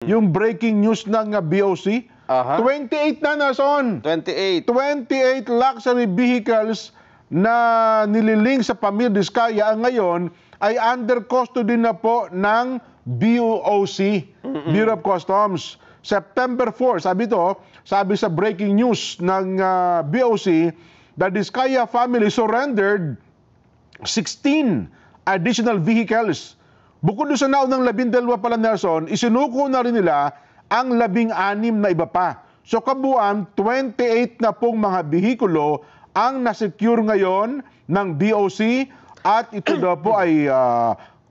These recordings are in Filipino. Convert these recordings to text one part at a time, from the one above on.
Yung breaking news ng BOC, 28 na, Nason. 28. 28 luxury vehicles na nililing sa Pamir Diskaya ngayon ay under custody na po ng BOC, Bureau of Customs. September 4, sabi sa breaking news ng BOC, the Diskaya family surrendered 16 additional vehicles. Bukod doon sa naunang 12 pala, Nelson, isinuko na rin nila ang 16 na iba pa. So kabuuan, 28 na pong mga bihikulo ang nasecure ngayon ng BOC at ito daw po ay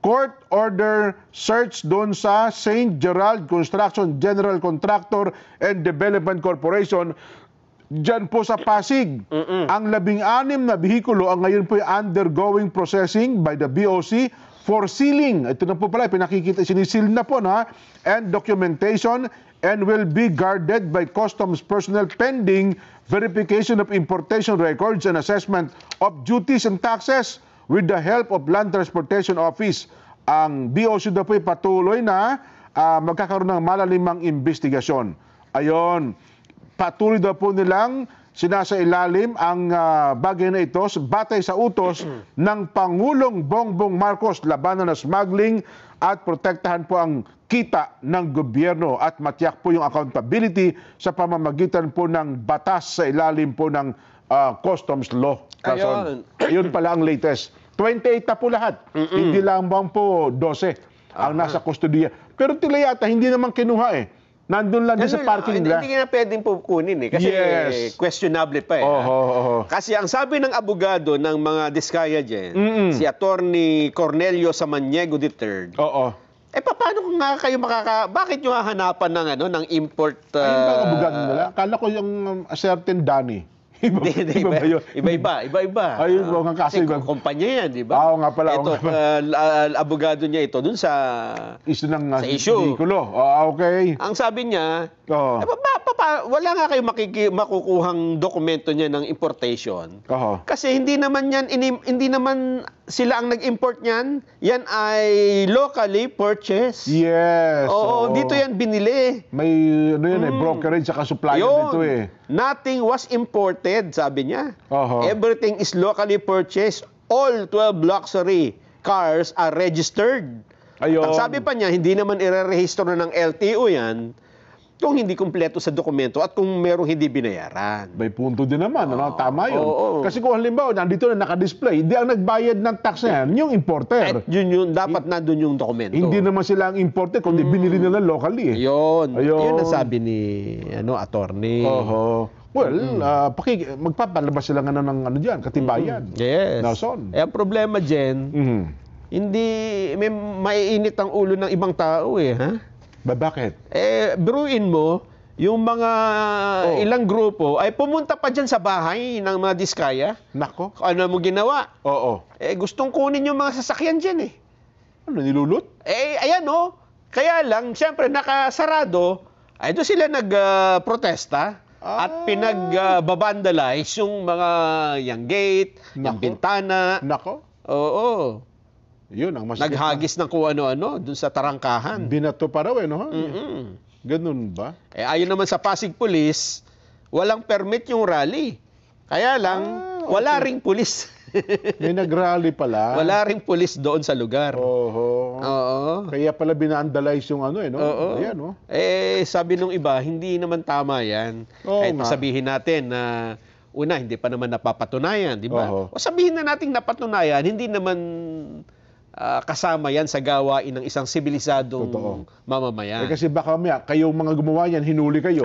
court order search doon sa St. Gerald Construction General Contractor and Development Corporation diyan po sa Pasig. Ang 16 na bihikulo ang ngayon po ay undergoing processing by the BOC for sealing. Ito na po pala, pinakikita, sinisil na po na, and documentation, and will be guarded by customs personnel pending verification of importation records and assessment of duties and taxes with the help of Land Transportation Office. Ang BOC na po ay patuloy na magkakaroon ng malalimang investigasyon. Ayon, patuloy daw po nilang sinasailalim ang bagay na ito batay sa utos ng Pangulong Bongbong Marcos labanan ng smuggling at protektahan po ang kita ng gobyerno at matiyak po yung accountability sa pamamagitan po ng batas sa ilalim po ng customs law. Ayun pala ang latest. 28 na po lahat. Hindi lang po 12 ang nasa kustodiya. Pero tila yata hindi naman kinuha eh. Nandun lang din sa parking lot. Hindi na pwedeng kunin eh. Kasi questionable pa eh. Kasi ang sabi ng abogado ng mga Diskaya dyan, si Attorney Cornelio Samaniego III, paano kung nga kayo bakit nyo hahanapan ng, ng import? Ayun ba ang abogado nila? Kala ko yung certain Danny. Iba-iba. Ayun po nga kasi kumpanya yan, di ba? Oo nga pala. Ito, abogado niya ito dun sa issue. Okay. Ang sabi niya, wala nga kayo makukuhang dokumento niya ng importation. Kasi hindi naman sila ang nag-import niyan. Yan ay locally purchased. Yes. Dito yan binili. May brokerage sa supplier dito eh. Nothing was imported, sabi niya. Everything is locally purchased. All 12 luxury cars are registered. Ang sabi pa niya, hindi naman ire-register na ng LTO yan kung hindi kumpleto sa dokumento at kung merong hindi binayaran. May punto din naman, tama yun. Kasi kung halimbawa, nandito na naka-display, hindi ang nagbayad ng tax na yan, yung importer. At yun, dapat nandun yung dokumento. Hindi naman sila ang importer, kundi binili nila locally. Yun ang sabi ni attorney. Well, magpapalabas sila nga ng katibayan. Yes. Nason. Ang problema dyan, hindi, may maiinit ang ulo ng ibang tao eh, ha? Bakit? Biruin mo, yung mga ilang grupo ay pumunta pa dyan sa bahay ng mga Diskaya. Nako. Ano mo ginawa? Gustong kunin yung mga sasakyan dyan eh. Ano, nilulot? Ayan Kaya lang, siyempre nakasarado, ay doon sila nagprotesta at pinagbabandalize yung mga yung gate, yung bintana. Nako. Yun ang mas naghagis ng kung ano-ano dun sa tarangkahan. Binato pa raw no? Ganun ba? Ayon naman sa Pasig Police, walang permit yung rally. Kaya lang, wala ring pulis. May nag-rally pala. Wala ring pulis doon sa lugar. Kaya pala binandalize yung Ayan, sabi nung iba, hindi naman tama yan. Kahit sabihin natin na una, hindi pa naman napapatunayan, di ba? O sabihin na nating napatunayan, hindi naman kasama yan sa gawain ng isang sibilisadong mamamayan. Kasi baka kayong mga gumawa yan, hinuli kayo.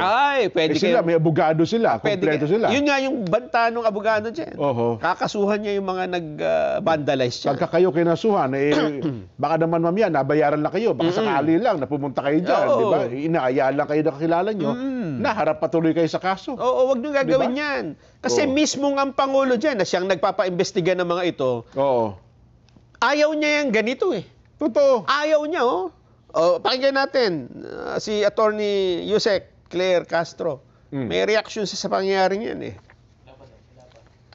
Pwede sila, may abogado sila, kompleto sila. Yun nga yung banta ng abogado dyan. Kakasuhan niya yung mga nag-vandalize dyan. Pagka kayo kinasuhan, baka naman mamaya, nabayaran lang kayo. Baka sakali lang, napumunta kayo dyan, di ba? Inaaya lang kayo na kakilala nyo, naharap patuloy kayo sa kaso. Wag nyo gagawin yan. Kasi mismo ang Pangulo dyan, na siyang nagpapaimbestiga ng mga ito, ayaw niya yung ganito eh. Totoo. Ayaw niya, pakinggan natin, si Attorney Yusek Claire Castro. May reaction sa pangyayaring yan eh.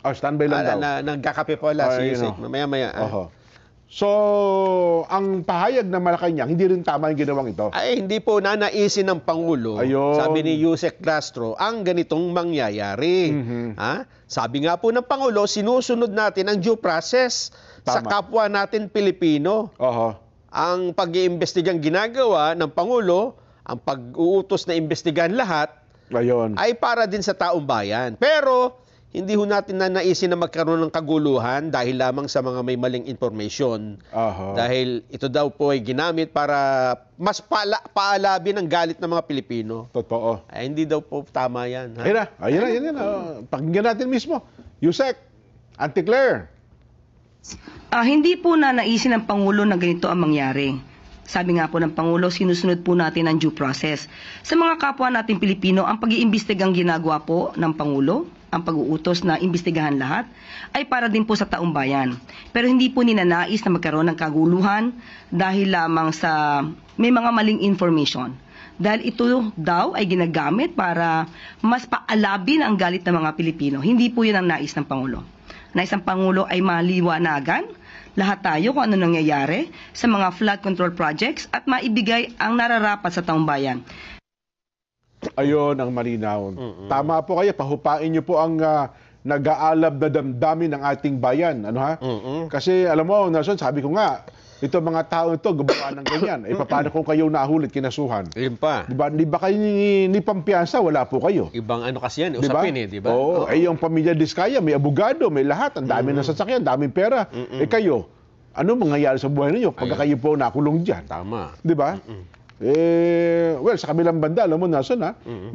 Standby lang daw. Nagkakape pala si Yusek. Mamaya-maya. So, ang pahayag ng Malacanang, hindi rin tama yung ginawang ito. Ay, hindi po nanaisin ng Pangulo, Ayun. sabi ni Yusek Castro, ang ganitong mangyayari. Ha? Sabi nga po ng Pangulo, sinusunod natin ang due process sa kapwa natin Pilipino. Ang pag-iimbestigang ginagawa ng Pangulo, ang pag-uutos na imbestigahan lahat, ay para din sa taong bayan. Pero, hindi ho natin nanaisin na magkaroon ng kaguluhan dahil lamang sa mga may maling information. Dahil ito daw po ay ginamit para mas paalabin ang galit ng mga Pilipino. Totoo. Ay, hindi daw po tama yan. Ha? Ayun na. Pakinggan natin mismo. Yusek, Auntie Claire. Hindi po nanaisin ng Pangulo na ganito ang mangyari. Sabi nga po ng Pangulo, sinusunod po natin ang due process. Sa mga kapwa natin Pilipino, ang pag-iimbestigang ginagawa po ng Pangulo, ang pag-uutos na imbestigahan lahat, ay para din po sa taong bayan. Pero hindi po ninanais na magkaroon ng kaguluhan dahil lamang sa may mga maling information. Dahil ito daw ay ginagamit para mas paalabin ang galit ng mga Pilipino. Hindi po yun ang nais ng Pangulo. Nais ng Pangulo ay maliwanagan lahat tayo kung ano nangyayari sa mga flood control projects at maibigay ang nararapat sa taong bayan. Ayun ang malinaw. Tama po kayo, pahupain niyo po ang nag-aalab na damdamin ng ating bayan. Ano ha? Kasi alam mo, Nelson, sabi ko nga, ito mga tao ito, gumawa ng ganyan. Paano kung kayo nahulit, kinasuhan? Yun pa. Di ba kayo ni pampiyansa, wala po kayo. Ibang ano kasi yan, usapin di ba? Oo. Yung pamilya Diskaya, may abogado, may lahat. Ang dami ng sasakyan, daming pera. Kayo, ano mangyayari sa buhay ninyo pagka kayo po nakulong dyan? Tama. Di ba? Well, sa kabilang banda, alam mo, Nelson,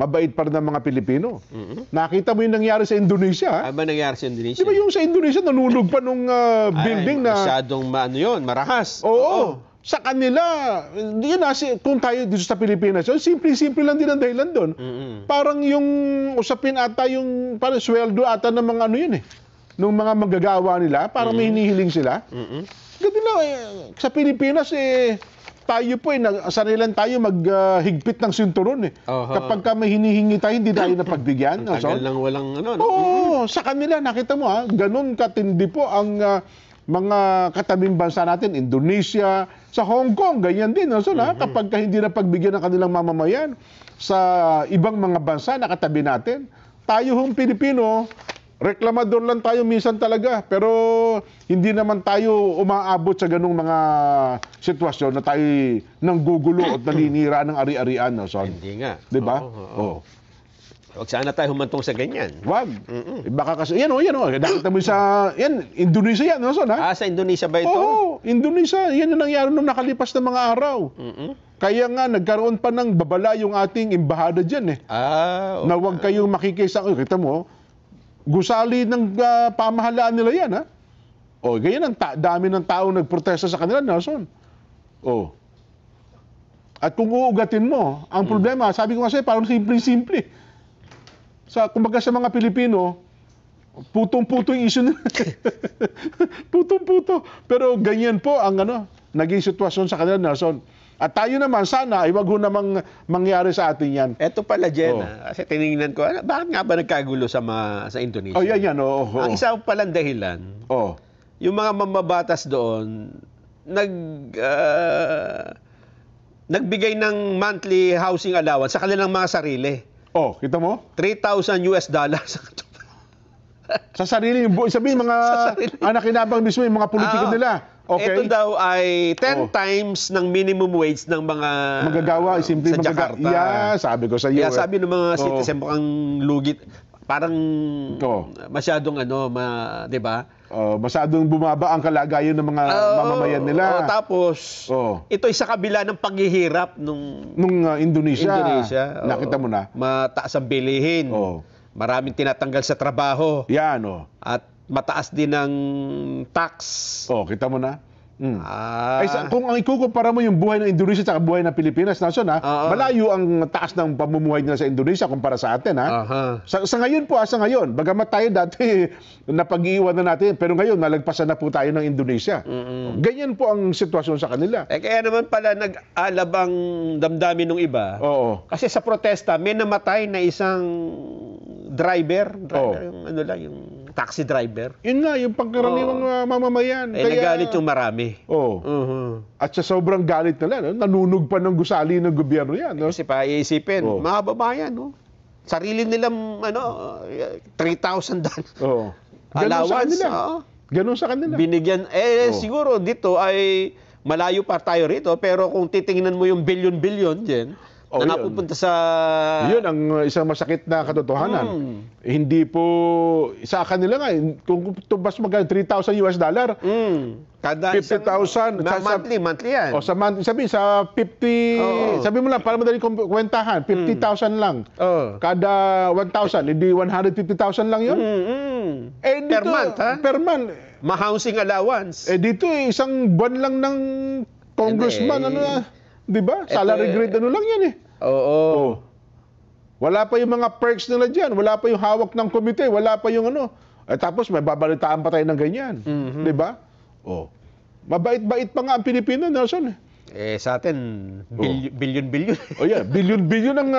mabait pa rin ang mga Pilipino. Nakita mo yung nangyari sa Indonesia. Ano ba nangyari sa Indonesia? Di ba yung sa Indonesia, nanunog pa nung building na... Masyadong marahas. Oo. Sa kanila, yun kung tayo dito sa Pilipinas, simple-simple lang din ang dahilan doon. Parang yung usapin ata, yung parang sweldo ata ng mga ano yun nung mga manggagawa nila, parang may hinihiling sila. Ganun lang, sa Pilipinas, tayo po sanay lang tayo maghigpit ng sinturon Kapag may hinihingi tayo, hindi tayo napagbigyan. Tagal lang walang ano. Oo, sa kanila, nakita mo ganun katindi po ang mga katabing bansa natin, Indonesia, sa Hong Kong, ganyan din. Kapag hindi napagbigyan ng kanilang mamamayan sa ibang mga bansa na katabi natin, tayo hong Pilipino, reklamador lang tayo minsan talaga, pero hindi naman tayo umaabot sa ganung mga sitwasyon na tayo nanggugulo at naninira ng ari-arian. Hindi nga. Di ba? Huwag sana tayo humantong sa ganyan. Wag. Baka kasi, yan o. Nakita mo Indonesia yan. Sa Indonesia ba ito? Oo, Indonesia. Yan ang nangyari nung nakalipas na mga araw. Kaya nga, nagkaroon pa ng babala yung ating embahada dyan Okay. Na huwag kayong makikisa. Kita mo, gusali ng pamahalaan nila yan, ganyan ang dami ng tao nagprotesta sa kanila, Nelson. At kung uugatin mo, ang problema, sabi ko kasi, parang simple-simple. Kumbaga sa mga Pilipino, putong-puto yung issue nila. Putong-puto. Pero ganyan po ang naging sitwasyon sa kanila, Nelson. At tayo naman, sana, ay wag ho namang mangyari sa atin yan. Eto pala, Jenna, kasi tinignan ko, bakit nga ba nagkagulo sa Indonesia? Yan. Ang isa palang dahilan, yung mga mamabatas doon, nagbigay ng monthly housing allowance sa kanilang mga sarili. Kita mo? $3,000. Sa sarili, sabihin mga nakinabang mismo yung mga politiko nila. Okay. Ito daw ay 10 times ng minimum wage ng mga magagawa, simple sa Jakarta. Sabi ko sa iyo. Sabi ng mga citizen, mukhang lugit. Parang masyadong 'di ba? Masyadong bumaba ang kalagayan ng mga mamamayan nila. Tapos ito ay sa kabila ng paghihirap nung Indonesia. Nakita mo na. Mataas ang bilihin. Maraming tinatanggal sa trabaho. Yan At mataas din ang tax. Kita mo na. Kung ang ikukumpara mo yung buhay ng Indonesia at buhay ng Pilipinas, malayo ang taas ng pamumuhay nila sa Indonesia kumpara sa atin. Sa ngayon po, bagamat tayo dati napag-iiwan na natin, pero ngayon nalagpasan na po tayo ng Indonesia. Ganyan po ang sitwasyon sa kanila. Kaya naman pala nag-alab ang damdamin ng iba. Kasi sa protesta, may namatay na isang driver yung taxi driver. Yun nga, yung pangkaraniwang mamamayan. Nagalit yung marami. At sa sobrang galit nila, no? Nanunog pa ng gusali ng gobyerno yan. No? Kasi paisipin, mga babayan, no? Sarili nilang 3,000 allowance. Ganun sa kanila. Binigyan. Siguro dito ay malayo pa tayo rito, pero kung titingnan mo yung billion-billion dyan, na napupunta sa... Yun ang isang masakit na katotohanan. Hindi po... Sa kanila nga, kung tubas magkano, $3,000. Kada 50,000. Monthly yan. Sa monthly, sa 50... Sabi mo lang, para madaling kwentahan, 50,000 lang. Kada 1,000, hindi 150,000 lang yun. Dito, per month, ha? Per month. Ma-housing allowance. Dito, isang buwan lang ng congressman, di ba? Salary grade, lang yan eh. Wala pa yung mga perks nila dyan. Wala pa yung hawak ng komite. Wala pa yung tapos may babalitaan pa tayo ng ganyan. Di ba? Mabait-bait pa nga ang Pilipino, Nelson. Sa atin, billion-billion. Billion-billion ang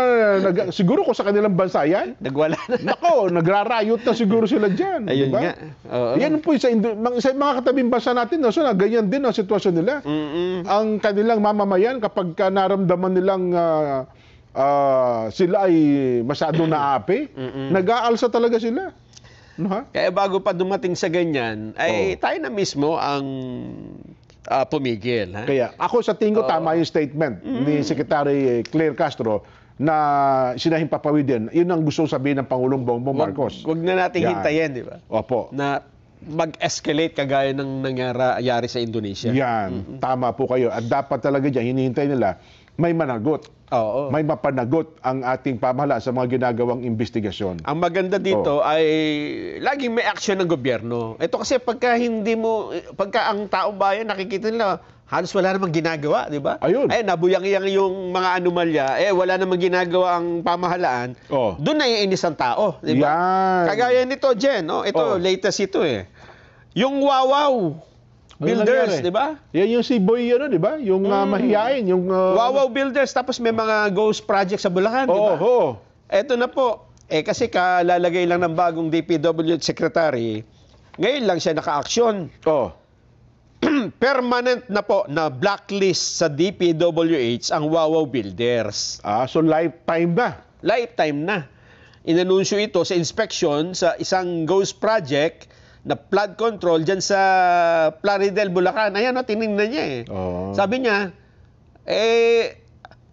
siguro kung sa kanilang bansa yan. Nagwala na. Nako, nagrarayot na siguro sila dyan. Ayun diba? Nga. Yan po sa mga katabing bansa natin, Nelson, ganyan din ang sitwasyon nila. Ang kanilang mamamayan, kapag naramdaman nilang sila ay masyadong naapi, nag-aalsa talaga sila. Kaya bago pa dumating sa ganyan, ay tayo na mismo ang pumigil. Kaya ako sa tingin ko tama yung statement ni Secretary Claire Castro na sinahing papawidin. Yun ang gusto sabihin ng Pangulong Bongbong Marcos. Wag na natin hintayin, di ba? Opo. Na mag-escalate kagaya ng nangyari sa Indonesia. Yan. Tama po kayo. At dapat talaga dyan, hinihintay nila, may managot. May mapanagot ang ating pamahalaan sa mga ginagawang investigasyon. Ang maganda dito ay laging may action ng gobyerno. Ito kasi pagka ang taong bayan nakikita nila, halos wala namang ginagawa, di ba? Ayun. Nabuyang-iyang yung mga anomalya, wala namang ginagawa ang pamahalaan. Doon naiinis ang tao, di ba? Kagaya nito, Jen, ito, latest ito Yung Wawaw Builders, di ba? Yan yung si Boy, di ba? Yung mahihain, yung... Wawaw Builders, tapos may mga ghost project sa Bulacan, di ba? Eto na po. Kasi kalalagay lang ng bagong DPWH Secretary, ngayon lang siya naka-aksyon. Permanent na po na blacklist sa DPWH ang Wawaw Builders. So lifetime na? Lifetime na. Inanunsyo ito sa inspection sa isang ghost project na flood control dyan sa Plaridel, Bulacan. Ayan, tinignan niya Sabi niya,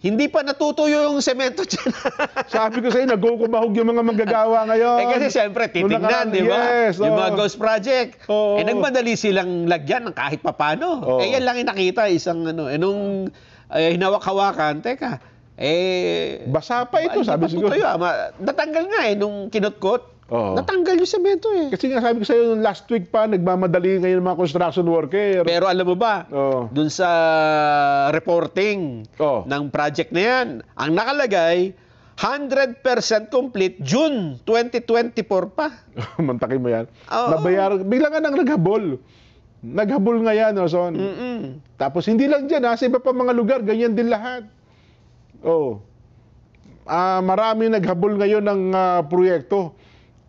hindi pa natutuyo yung semento dyan. Sabi ko sa'yo, nagkukumahog yung mga manggagawa ngayon. Kasi siyempre, titignan, di ba? Yung mga ghost project. Nagmadali silang lagyan ng kahit papano. Yan lang yung nakita, isang nung hinawak-hawakan, teka, basa pa ito, sabi siguro. Natanggal nga nung kinutkot. Natanggal yung semento Kasi nga sabi ko sa'yo, last week pa, nagmamadali ngayon mga construction worker. Pero alam mo ba, dun sa reporting ng project na yan, ang nakalagay, 100% complete June 2024 pa. Mantakin mo yan. Nabayaran. Bigla nga nang naghabol. Naghabol nga yan, Son. Tapos hindi lang dyan, sa iba pa mga lugar, ganyan din lahat. Marami naghabol ngayon ng proyekto.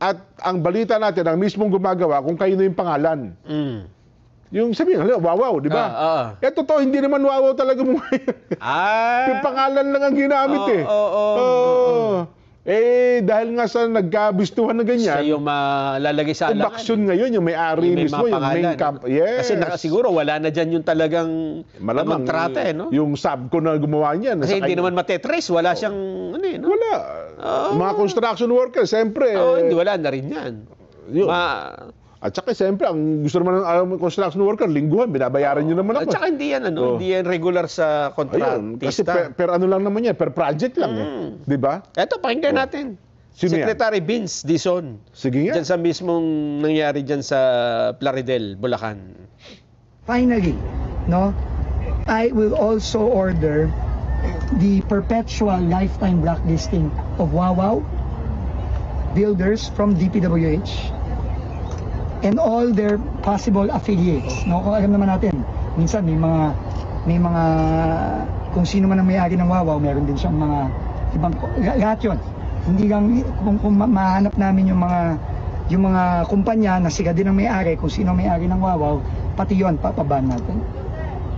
At ang balita natin, ang mismong gumagawa, kung kayo na yung pangalan. Yung sabihin, Wawaw, di ba? Totoo, hindi naman Wawaw talaga mo ngayon. Yung pangalan lang ang ginamit dahil nga sa nagkabistuhan na ganyan. Siya yung malalagay sa alangan. Umaksyon ngayon, yung may-ari mismo, yung main camp. Yes. Kasi siguro wala na dyan yung talagang namang trate, Yung subco na gumawa niyan. Kasi hindi naman matetrace, wala siyang, Wala. Mga construction workers, siyempre. Hindi, wala na rin yan. At saka siyempre, ang gusto naman ng construction worker, lingguhan, binabayaran nyo naman ako. At saka hindi yan regular sa kontratista. Kasi per lang naman yan, per project lang Di ba? Ito, pakinggan natin. Secretary Vince Dizon. Sige nga. Diyan sa mismong nangyari dyan sa Plaridel, Bulacan. Finally, I will also order the perpetual lifetime blacklisting of Wawaw Builders from DPWH and all their possible affiliates. Kung alam naman natin, minsan may mga kung sino man ang may-ari ng Wawaw, meron din siyang mga ibang lahat yun. Hindi lang kung mahanap namin yung mga yung mga kumpanya na sila din ang may-ari, kung sino ang may-ari ng Wawaw, pati yon papaban natin.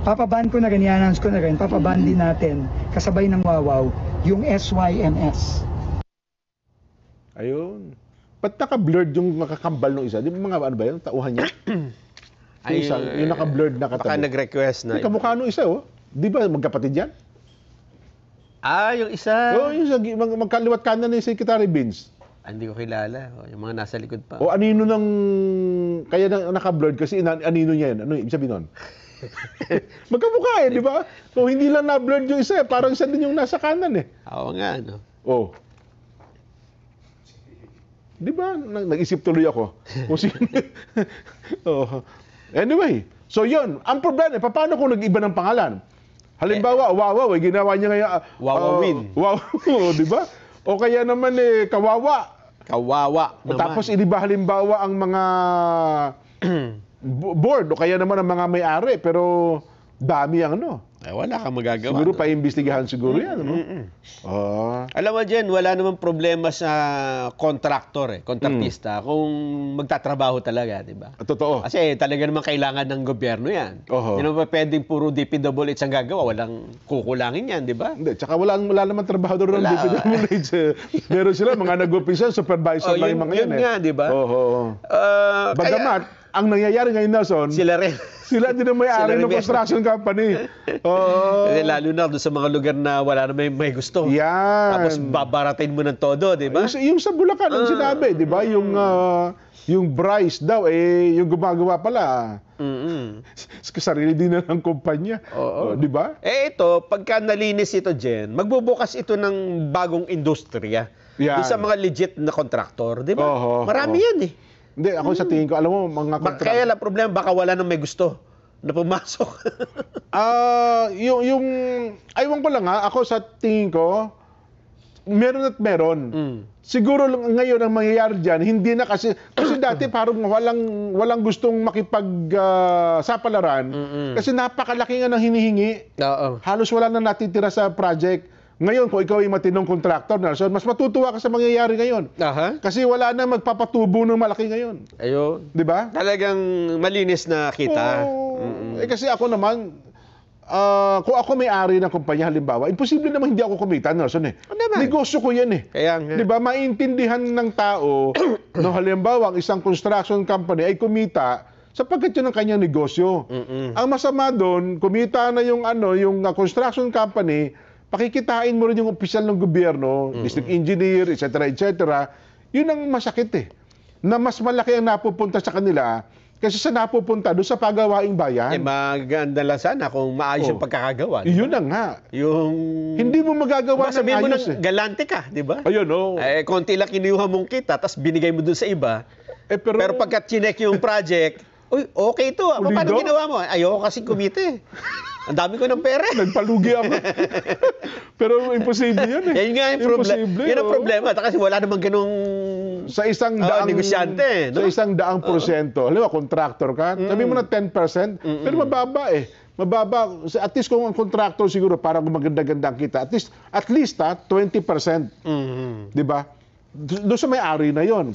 Papaban ko na rin, i-announce ko na rin, papaban din natin, kasabay ng Wawaw, yung SYMS. Ayun. Ba't naka-blurred yung makakambal ng isa? Di ba mga ano ba yun? Tauhan niya? Yung naka-blurred na katabi. Baka nag-request na. Kamukha nung isa, oh. Di ba magkapatid yan? Yung isa. Oo, yung magkaliwat kanan ni Secretary Vince. Hindi ko kilala. Yung mga nasa likod pa. O anino ng... Kaya naka-blurred kasi anino niya yun. Ano ibig sabihin nun? Magkamukha di ba? So hindi lang na-blurred yung isa, parang siya din yung nasa kanan eh. Oo nga, no? Oh. Di ba? Nag-isip tuloy ako. Kung sino. Oh. Anyway, so yun. Ang problema, paano kung nag-iba ng pangalan? Halimbawa, Wawaw, ginawa niya ngayon. Wawawin. Wawaw, di ba? O kaya naman Kawawa. Kawawa naman. Tapos iniba halimbawa ang mga board o kaya naman ang mga may-ari. Pero dami ang wala kang magagawa. Siguro paimbestigahan siguro yan. Alam mo dyan, wala namang problema sa kontraktor, kontratista, kung magtatrabaho talaga, di ba? Totoo. Kasi talaga naman kailangan ng gobyerno yan. Hindi naman pwedeng puro DPWH ang gagawa, walang kukulangin yan, di ba? Hindi, tsaka wala naman trabahador ng DPWH. Meron sila, mga nag-official, supervisor lang yung mga yan. Yun nga, di ba? Bagamat, ang nangyayari ngayon, Nelson, sila rin. Sila din ang may-ari ng construction company. Kasi lalo na doon sa mga lugar na wala na may gusto. Yan. Tapos babaratin mo ng todo, di ba? Yung sa Bulacan, ang sinabi, di ba? Yung Bryce daw, yung gumagawa pala. Sarili din na ng kumpanya. Di ba? Ito, pagka nalinis ito, Jen, magbubukas ito ng bagong industriya. Doon sa mga legit na kontraktor, di ba? Marami yan eh. Hindi, ako sa tingin ko, alam mo, mga kontraktor. Kaya lang problema, baka wala nang may gusto na pumasok. Aywan ko lang ako sa tingin ko, meron at meron. Siguro ngayon ang mangyayari dyan, hindi na kasi dati parang walang gustong makipagsapalaran kasi napakalaki nga ng hinihingi. Halos wala na natitira sa project. Ngayon, kung ikaw ay matinong kontraktor, Nelson, mas matutuwa ka sa mangyayari ngayon. Kasi wala na magpapatubo ng malaki ngayon. Ayun. Di ba? Talagang malinis na kita. Kasi ako naman, kung ako may-ari ng kumpanya, halimbawa, imposible naman hindi ako kumita, Nelson eh. Negosyo ko yan eh. Kaya nga. Di ba? Maintindihan ng tao, no, halimbawa, ang isang construction company ay kumita sapagkat yun ang kanyang negosyo. Ang masama doon, kumita na yung construction company, pakikitain mo rin yung opisyal ng gobyerno, district engineer, etc., etc., yun ang masakit eh. Na mas malaki ang napupunta sa kanila kasi sa napupunta doon sa pagawaing bayan. Maganda lang sana kung maayos yung pagkakagawa. Diba? Yun na nga. Hindi mo magagawa ng sabihin mo ayos galante ka, di ba? Ayun, konti lang kinuha mong kita, tapos binigay mo doon sa iba. Pero pagka chinek yung project, okay ito. Paano ginawa mo? Ayoko kasi kumita eh. Ang dami ko ng pera. Nagpalugi ako. Pero imposible yan eh. Yan nga yung problema. Yan ang problema. Kasi wala namang ganung sa isang daang negosyante. No? Sa 100%. Halimbawa, contractor ka. Sabi mo na 10%. Pero mababa eh. Mababa. At least kung ang contractor siguro parang maganda-ganda kita. At least 20%. Di ba? Doon sa may-ari na yon.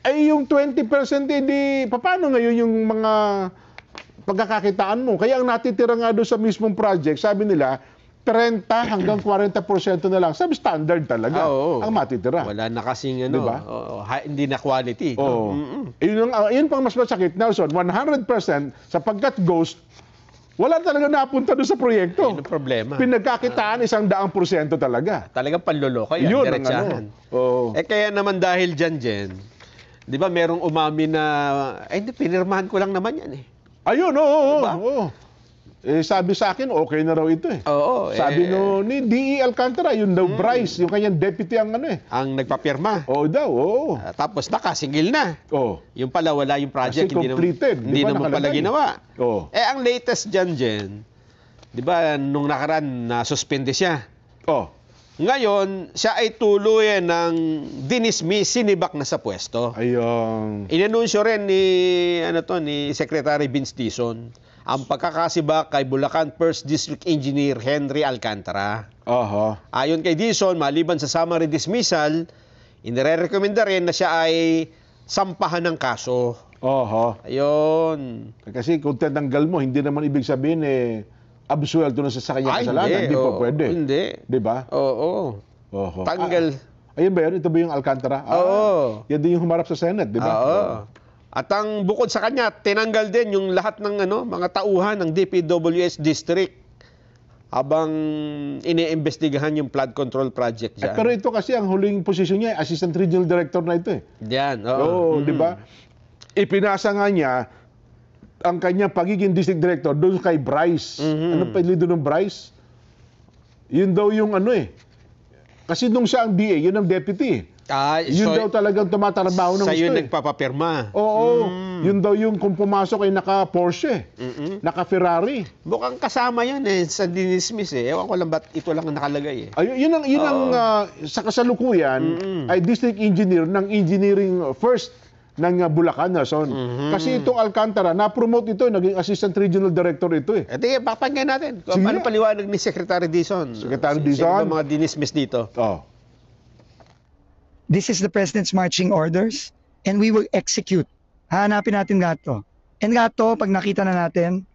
Ay yung 20% hindi, paano ngayon yung mga pagkakakitaan mo? Kaya ang natitira nga doon sa mismong project, sabi nila, 30 hanggang 40% na lang. Sabi standard talaga ang matitira. Wala na kasing diba? Hindi na quality. Yun pang mas masakit, Nelson, 100% sapagkat ghost, wala talaga napunta doon sa proyekto. Yun ang problema. Pinagkakitaan 100% talaga. Talagang panloloko yan, diretsahan. Kaya naman dahil dyan, Jen, di ba merong umami na, pinirmahan ko lang naman yan eh. Ayun, oo. Sabi sa akin, okay na raw ito eh. Sabi ni D.E. Alcantara, yung daw Bryce, yung kanyang deputy ang ang nagpapirma. Oo. Tapos nakasingil na. Yung pala wala yung project. Kasi completed. Hindi naman pala ginawa. Ang latest dyan, Jen, di ba nung nakaraan, na-suspende siya. Ngayon, siya ay tuluyan ng dinismiss, sinibak na sa pwesto. Ayun. Inanunsyo rin ni Secretary Vince Dizon ang pagkakasibak kay Bulacan 1st District Engineer Henry Alcantara. Ayon kay Dizon, maliban sa summary dismissal, inirekomenda rin na siya ay sampahan ng kaso. Oho. Ayun. Kasi kung tinanggal mo, hindi naman ibig sabihin absuelto na sa kanya kasalanan. Hindi po pwede. Hindi. Di ba? Oo. Oho. Tanggal. Ayun ba yun? Ito ba yung Alcantara? Oo. Yan din yung humarap sa Senate, di ba? Oo. At ang bukod sa kanya, tinanggal din yung lahat ng mga tauhan ng DPWH district habang iniimbestigahan yung flood control project dyan. Pero ito kasi ang huling posisyon niya, Assistant Regional Director na ito eh. Yan, Oo, di ba? Ipinasa nga niya ang kanyang pagiging district director doon kay Bryce. Ano pa doon ng Bryce? Yun daw yung kasi nung siya ang DA, yun ang deputy. Yun daw talagang tumatrabaho ng gusto sa'yo nagpapapirma. Oo. Yun daw yung kung pumasok ay naka-Porsche, naka-Ferrari. Mukhang kasama yan sa dinismiss Ewan ko lang ba't ito lang ang nakalagay Yun ang sa kasalukuyan ay district engineer ng engineering first ng Bulacan, Son. Kasi itong Alcantara, na-promote ito, naging assistant regional director ito eh. Ito papakinggan natin. Ano paliwanag ni Secretary Dizon? Secretary Dizon? Sino mga dinismiss dito? This is the President's marching orders and we will execute. Hahanapin natin lahat to. And lahat to, pag nakita na natin,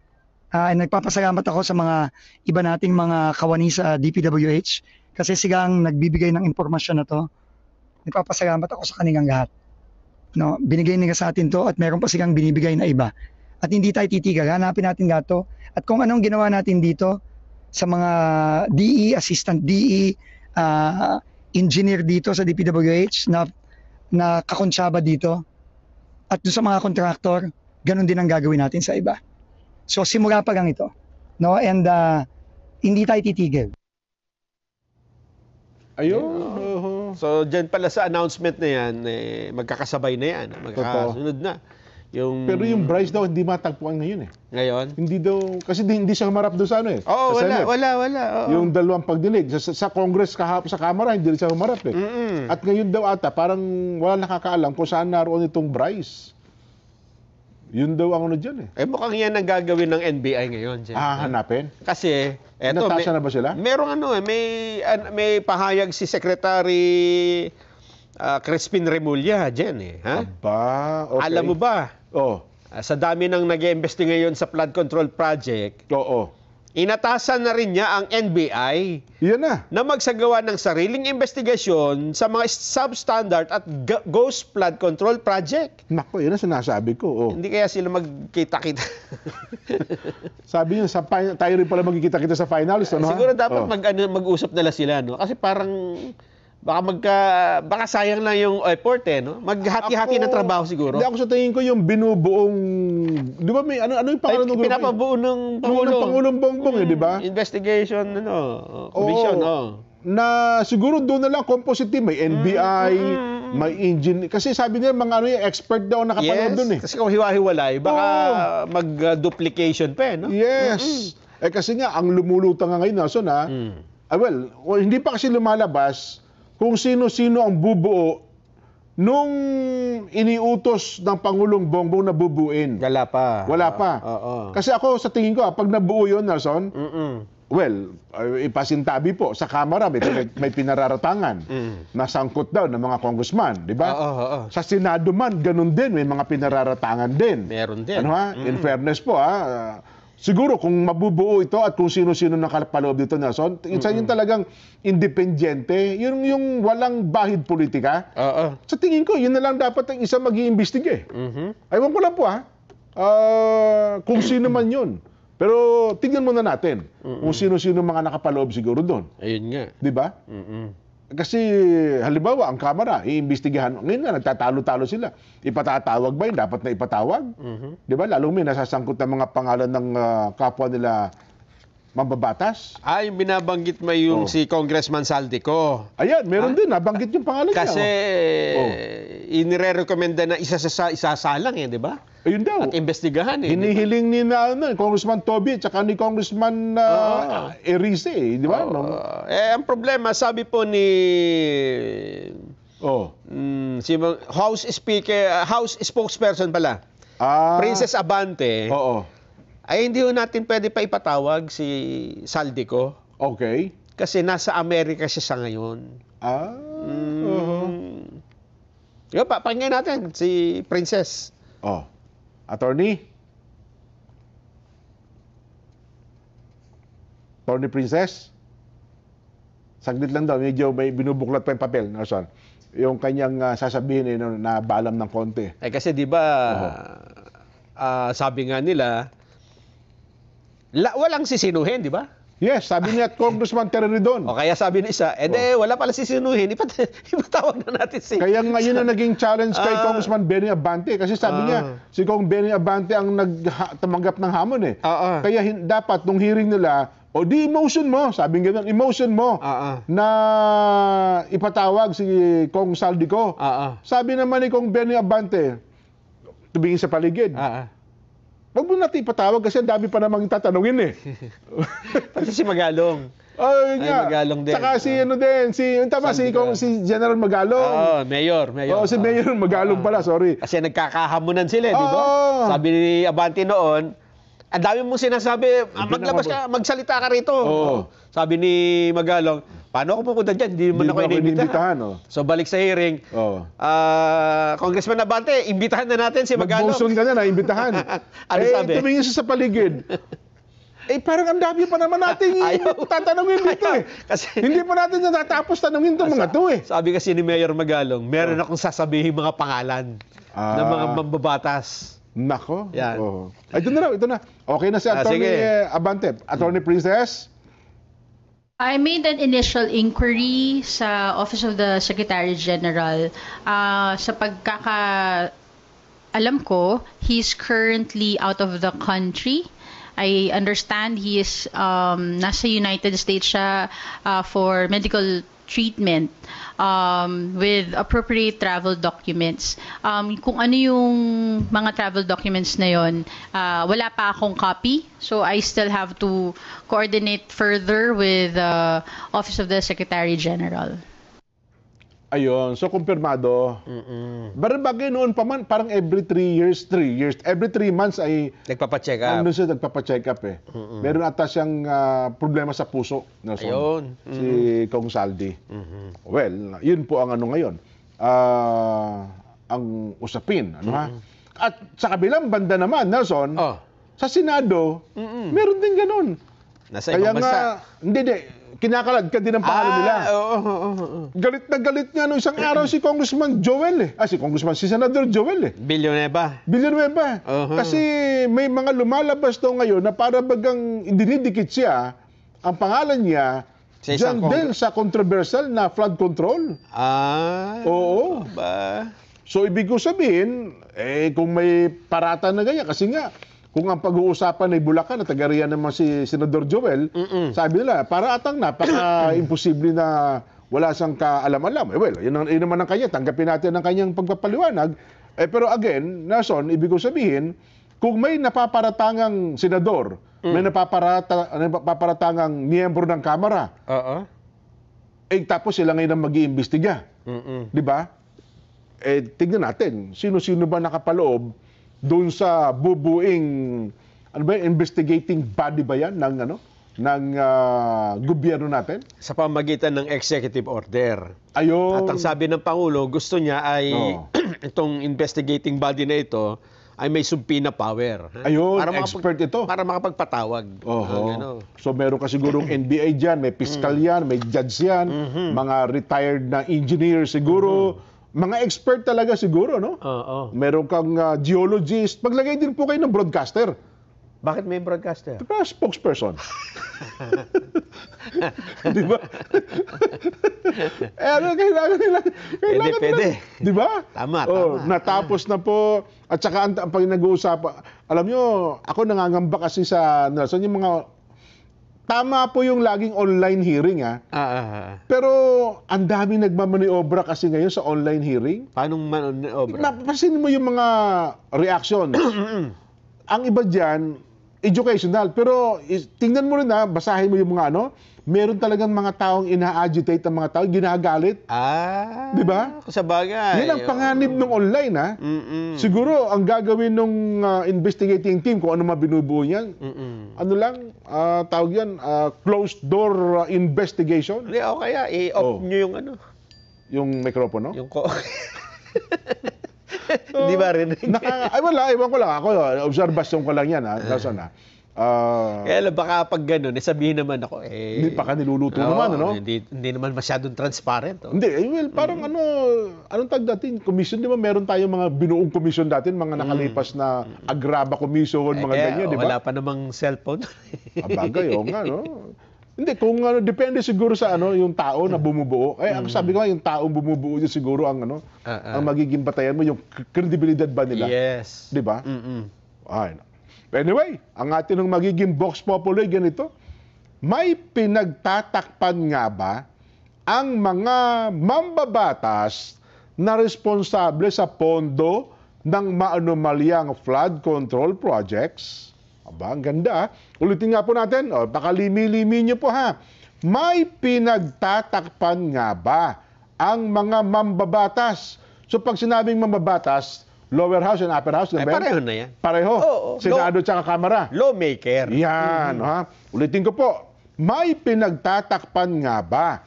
nagpapasalamat ako sa mga iba nating mga kawani sa DPWH kasi sila ang nagbibigay ng impormasyon na to. Nagpapasalamat ako sa kanilang lahat. No, binigay nila sa atin to at meron pa silang binibigay na iba. At hindi tayo titigil. Hanapin natin lahat to. At kung anong ginawa natin dito sa mga DE, assistant DE, engineer dito sa DPWH na kakonsyaba dito at doon sa mga kontraktor, ganun din ang gagawin natin sa iba. So simula pa lang ito. No? And hindi tayo titigil. Ayun. So dyan pala sa announcement na yan, magkakasabay na yan. Magkakasunod na. Pero yung Bryce daw hindi matagpuan ngayon Ngayon? Hindi daw, kasi hindi siya humarap doon sa Oo, sa wala. Oo. Yung dalawang pagdinig. Sa Congress kahapon sa Kamara, hindi rin siya humarap At ngayon daw ata, parang wala nakakaalam kung saan naroon itong Bryce. Yun daw ang dyan mukhang yan ang gagawin ng NBI ngayon. Hanapin? Kasi, Natasha na ba sila? Merong may pahayag si Secretary Crispin Remulla dyan Aba, okay. Alam mo ba? Sa dami ng nag-iimbesti ngayon sa flood control project, inatasan na rin niya ang NBI na magsagawa ng sariling investigasyon sa mga substandard at ghost flood control project. Naku, yun ang sinasabi ko. Hindi kaya sila magkita-kita. Sabi niya, tayo rin pala magkikita-kita sa finals. Siguro dapat mag-usap nila sila. Kasi parang baka sayang lang yung effort Maghati-hati ng trabaho siguro. Hindi ako sa tingin ko yung binubuong, di ba may ano yung pangalan ng grupo? Pinapabuo ng Pangulong Bongbong di ba? Investigation commission na siguro doon na lang composite team, may NBI, may engineer. Kasi sabi nila mga expert daw nakapanood doon Kasi kung hiwa-hiwalay, baka mag-duplication pa Yes. Kasi nga ang lumulutang nga ngayon hindi pa kasi lumalabas kung sino-sino ang bubuo nung iniutos ng Pangulong Bongbong na bubuin. Wala pa. Kasi ako sa tingin ko, pag nabuo yun, Nelson, ipasintabi po sa Kamara, may pinararatangan na sangkot daw ng mga congressman, di ba? Sa Senado man, ganun din, may mga pinararatangan din. Meron din. In fairness po, siguro kung mabubuo ito at kung sino-sino nakapaloob dito, Nelson, yun talagang independyente, yung walang bahid politika. Sa tingin ko, yun na lang dapat ang isa mag-iimbestiga Aywan ko lang po kung sino man yun. Pero tignan muna natin kung sino-sino mga nakapaloob siguro doon. Ayun nga. Di ba? Kasi halimbawa, ang Kamara, iimbestigahan. Ngayon nga, nagtatalo-talo sila. Ipatatawag ba yun? Dapat na ipatawag? Di ba? Lalong may nasasangkot ng mga pangalan ng kapwa nila mambabatas. Yung binabanggit mo yung si Congressman Saldico. Ayan, meron din. Nabanggit yung pangalan niya. Kasi inire-recommenda na isasalang di ba? Ayun daw. At investigahan Hinihiling ni Congressman Toby at saka ni Congressman Erice, di ba? Ang problema, sabi po ni si House spokesperson pala, Princess Abante, ay hindi natin pwede pa ipatawag si Saldico. Okay. Kasi nasa Amerika siya sa ngayon. Yo, pakinggan natin si Princess. Oh. Attorney? Attorney Princess? Saglit lang daw, medyo may binubuklat pa yung papel, Nelson. Yung kanyang sasabihin na balam ng konti. Kasi di ba, sabi nga nila, walang sisinuhin, di ba? Yes, sabi niya Congressman Terridon. O kaya sabi ng isa, wala pala sisinuhin, ipatawag na natin si... Kaya nga yun ang naging challenge kay Congressman Benny Abante. Kasi sabi niya, si Kong Benny Abante ang nagtamanggap ng hamon eh. Kaya dapat nung hearing nila, di emotion mo, sabi nga emotion mo na ipatawag si Kong Saldico. Sabi naman ni Kong Benny Abante, tumingin sa paligid. Wag mo natin ipatawag kasi ang dami pa namang tatanungin eh. Pati si Magalong. Ay, Magalong din. Saka si si General Magalong. Mayor. Si Mayor Magalong pala, sorry. Kasi nagkakahamunan sila, di ba? Sabi ni Abante noon, ang dami mong sinasabi, maglabas ka, magsalita ka rito. Sabi ni Magalong, paano ako pupunta dyan? Hindi mo ako inimbitahan. So balik sa hearing, Congressman Abante, imbitahan na natin si Magalong. Mag-motion ka na, imbitahan. Ano sabi? Tumingin siya sa paligid. Parang ang dami pa naman natin tatanungin dito eh. Kasi, hindi pa natin natatapos tanungin itong mga to eh. Sabi kasi ni Mayor Magalong, meron akong sasabihin mga pangalan ng mga mambabatas. Nako. Yan. Ito na. Okay na si Attorney Abante. Attorney Princess? I made an initial inquiry sa Office of the Secretary General. Sa pagkakaalam ko, he's currently out of the country. I understand he is nasa United States siya for medical treatment with appropriate travel documents. Kung ano yung mga travel documents na yon, wala pa akong copy. So I still have to coordinate further with the Office of the Secretary General. Ayun, so kumpirmado. Bagay noon pa man, parang every 3 years, every 3 months ay nagpapacheck up. Ano siya, nagpapacheck up eh. Meron ata siyang problema sa puso. Nelson. Ayun. Si Kong Saldi. Well, yun po ang ano ngayon. Ang usapin. Ano ha? At sa kabilang banda naman, Nelson, sa Senado, meron din ganun. Nasa ibang bansa. Hindi. Kinakaladkad ka din ang pangalan nila. Galit na galit nga no isang araw si Congressman Joel eh. Si Senador Joel eh. Villanueva. Kasi may mga lumalabas daw ngayon na para bagang dinidikit siya, ang pangalan niya, dyan din sa controversial na flood control. Oo. So ibig ko sabihin, kung may parata na ganyan, kasi nga, kung ang pag-uusapan ay Bulacan at tagariyan naman si Senador Joel, sabi nila, para atang napaka-imposible na wala siyang kaalam-alam. Well, yun naman ang kanya. Tanggapin natin ang kanyang pagpapaliwanag. Pero again, Nelson, ibig ko sabihin, kung may napaparatangang senador, may napaparatangang miyembro ng Kamara, tapos sila ngayon ang mag-iimbestiga. Di ba? Tignan natin, sino-sino ba nakapaloob doon sa bubuing investigating body ba yan ng gobyerno natin? Sa pamagitan ng executive order. Ayun. At ang sabi ng Pangulo, gusto niya ay itong investigating body na ito ay may subpoena power. Ayun, expert ito. Para makapagpatawag. So meron ka sigurong NBI dyan, may fiscal yan, may judge yan, mga retired na engineer siguro, mga expert talaga siguro, no? Meron kang geologist. Maglagay din po kayo ng broadcaster. Bakit may broadcaster? Diba, spokesperson. Di ba? Kailangan nila. Pwede. Di ba? Tama. Natapos na po. At saka ang pag nag-uusapan, alam nyo, ako nangangamba kasi sa Nelson, yung mga tama po yung laging online hearing, Pero ang daming nagmamaniobra kasi ngayon sa online hearing. Paano maniobra? Napasin mo yung mga reactions. Ang iba dyan, educational. Pero tingnan mo rin basahin mo yung mga meron talagang mga taong ina-agitate ang mga tao, ginagalit. Di ba? Sa bagay. Yan ang panganib ng online, Siguro, ang gagawin ng investigating team, kung ano mabinubuo niyan, tawag yan, closed door investigation. Hindi, o kaya i-off nyo yung Yung mikropono? Yung Hindi ba rin? Ay wala, ewan ko lang. Ako, obserbasyon ko lang yan. Kaya lang baka pag gano'n, sabihin naman ako, hindi pa ka niluluto naman, ano? Hindi naman masyadong transparent. Oh. Hindi, parang anong tag natin? Commission, di ba? Meron tayong mga binuong commission dati, mga nakalipas na agraba commission, mga ganyan, di ba? Wala pa namang cellphone. Bagay, nga, no? Hindi, kung depende siguro sa yung tao na bumubuo. Ang sabi ko nga, yung taong bumubuo yun siguro ang ang magiging batayan mo, yung kredibilidad ba nila? Yes. Di ba? Ay, anyway, ang atin ng magiging Vox Populi ganito, may pinagtatakpan nga ba ang mga mambabatas na responsable sa pondo ng maanomalyang flood control projects? Aba, ang ganda. Ulitin nga po natin. Pakalimi-limi nyo po ha. May pinagtatakpan nga ba ang mga mambabatas? So pag sinabing mambabatas, lower house and upper house, pareho na yan. Pareho. Oo. Senado tsaka Kamara. Lawmaker. Yan. Ha? Ulitin ko po. May pinagtatakpan nga ba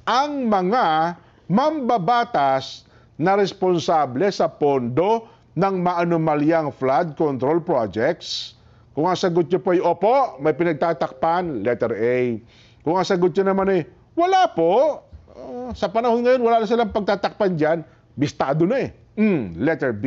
ang mga mambabatas na responsable sa pondo ng maanomalyang flood control projects? Kung ang sagot nyo po ay opo, may pinagtatakpan, letter A. Kung ang sagot nyo naman ay wala po, sa panahon ngayon wala na silang pagtatakpan dyan, bistado na letter B.